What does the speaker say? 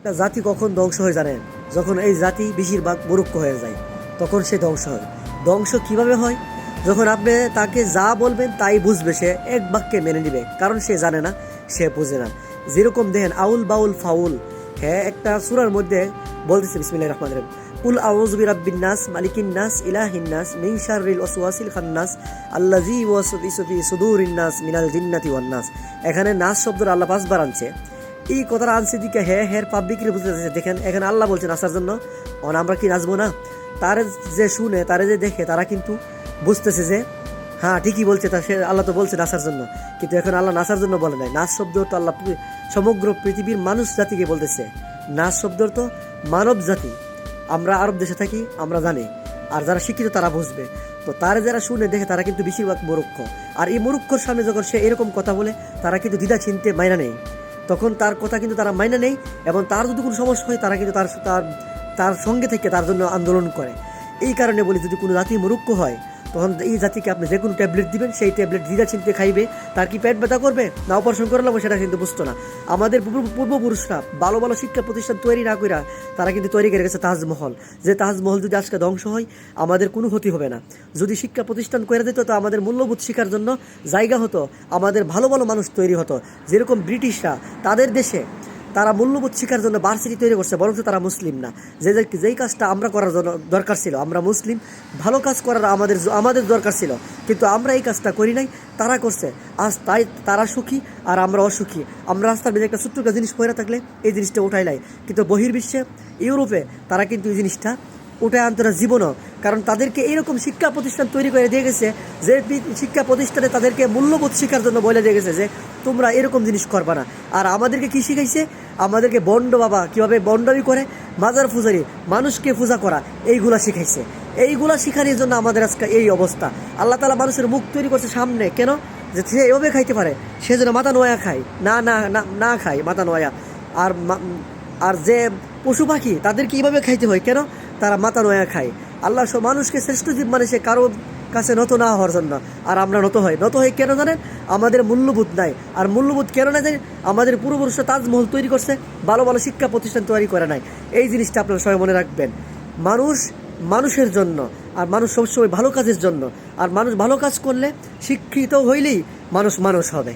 একটা জাতি কখন ধ্বংস হয়ে জানেন? যখন এই জাতি বেশিরভাগ মূর্খ হয়ে যায়, তখন সে ধ্বংস হয়। ধ্বংস কিভাবে হয়? যখন আপনি তাকে যা বলবেন তাই বুঝবে, সে এক বাক্যে মেনে নিবে, কারণ সে জানে না, সে বোঝে না। যেরকম দেখেন আউল বাউল ফাউল, হ্যাঁ একটা সূরার মধ্যে বলতেছে বিসমিল্লাহির রহমানির রহিম, কুল আউযু বিরাব্বিন নাস মালিকিন নাস ইলাহিন নাস মিন শাররিল ওয়াসওয়াসিল খান্নাস আল্লাযী ইউওয়াসওয়িসু ফি সুদুরিন নাস মিনাল জিন্নাতি ওয়ান নাস। এখানে নাস শব্দটা আল্লাহ 5 বার আনছে। এই কথাটা আনছে দিকে হ্যাঁ পাবলিকলি বুঝতে চাইছে। দেখেন এখানে আল্লাহ বলছেন নাচার জন্য, আমরা কি নাচবো না? তারে যে শুনে, তারে যে দেখে, তারা কিন্তু বুঝতেছে যে হ্যাঁ ঠিকই বলছে, তা সে আল্লাহ তো বলছে নাচার জন্য, কিন্তু এখন আল্লাহ নাচার জন্য বলে নাই। নাচ শব্দ তো আল্লাহ সমগ্র পৃথিবীর মানুষ জাতিকে বলতেছে। নাচ শব্দ তো মানব জাতি। আমরা আরব দেশে থাকি, আমরা জানি, আর যারা শিক্ষিত তারা বুঝবে। তো তারা যারা শুনে দেখে তারা কিন্তু বেশিরভাগ মূর্খ। আর এই মূর্খর সামনে যখন সে এরকম কথা বলে, তারা কিন্তু দ্বিধা চিনতে মাইনা নেই, তখন তার কথা কিন্তু তারা মাইনা নেই। এবং তার যদি কোনো সমস্যা হয়, তারা কিন্তু তার সঙ্গে থেকে তার জন্য আন্দোলন করে। এই কারণে বলি, যদি কোনো জাতি মূর্খ হয়, তখন এই জাতিকে আপনি যে কোনো ট্যাবলেট দিবেন, সেই ট্যাবলেট দ্বিধা চিনতে খাইবে। তার কি পেট ব্যথা করবে না অপারেশন করে নেবো, সেটা কিন্তু বুঝতো না। আমাদের পূর্বপুরুষরা ভালো ভালো শিক্ষা প্রতিষ্ঠান তৈরি না কইরা তারা কিন্তু তৈরি করে গেছে তাজমহল। যে তাজমহল যদি আজকে ধ্বংস হয়, আমাদের কোনো ক্ষতি হবে না। যদি শিক্ষা প্রতিষ্ঠান করে দিত, তো আমাদের মূল্যবোধ শিক্ষার জন্য জায়গা হতো, আমাদের ভালো ভালো মানুষ তৈরি হতো। যেরকম ব্রিটিশরা তাদের দেশে তারা মূল্যবোধ শিক্ষার জন্য ভার্সিটি তৈরি করছে, বরং তারা মুসলিম না। যেই কাজটা আমরা করার জন্য দরকার ছিল, আমরা মুসলিম, ভালো কাজ করার আমাদের দরকার ছিল, কিন্তু আমরা এই কাজটা করি নাই, তারা করছে। আজ তাই তারা সুখী আর আমরা অসুখী। আমরা রাস্তার বেজে একটা ছোট্ট জিনিস পয়রা থাকলে এই জিনিসটা উঠাই নাই, কিন্তু বহির্বিশ্বে ইউরোপে তারা কিন্তু এই জিনিসটা উঠে আনতো না জীবনও। কারণ তাদেরকে এইরকম শিক্ষা প্রতিষ্ঠান তৈরি করে দিয়ে গেছে, যে শিক্ষা প্রতিষ্ঠানে তাদেরকে মূল্যবোধ শিক্ষার জন্য বলে দিয়ে গেছে যে তোমরা এরকম জিনিস করবা না। আর আমাদেরকে কী শিখাইছে? আমাদেরকে বন্ড বাবা কীভাবে বন্ডামি করে, মাজার পূজারি, মানুষকে পূজা করা, এইগুলা শিখাইছে। এইগুলা শিখানোর জন্য আমাদের আজকে এই অবস্থা। আল্লাহ তাআলা মানুষের মুখ তৈরি করছে সামনে, কেন? যে সে এভাবে খাইতে পারে, সে যেন মাথা নোয়া খায় না খায় মাথা নোয়া। আর যে পশু পাখি, তাদেরকে এইভাবে খাইতে হয়, কেন? তারা মাথা নোয়া খায়। আল্লাহ সব মানুষকে শ্রেষ্ঠ জীব মানে সে কারো কাছে নত না হওয়ার জন্য। আর আমরা নত হই কেন জানেন? আমাদের মূল্যবোধ নাই। আর মূল্যবোধ কেন না জানেন? আমাদের পূর্বপুরুষরা তাজমহল তৈরি করছে, ভালো ভালো শিক্ষা প্রতিষ্ঠান তৈরি করে নাই। এই জিনিসটা আপনারা সবাই মনে রাখবেন। মানুষ মানুষের জন্য, আর মানুষ সবসময় ভালো কাজের জন্য। আর মানুষ ভালো কাজ করলে, শিক্ষিত হইলেই মানুষ হবে।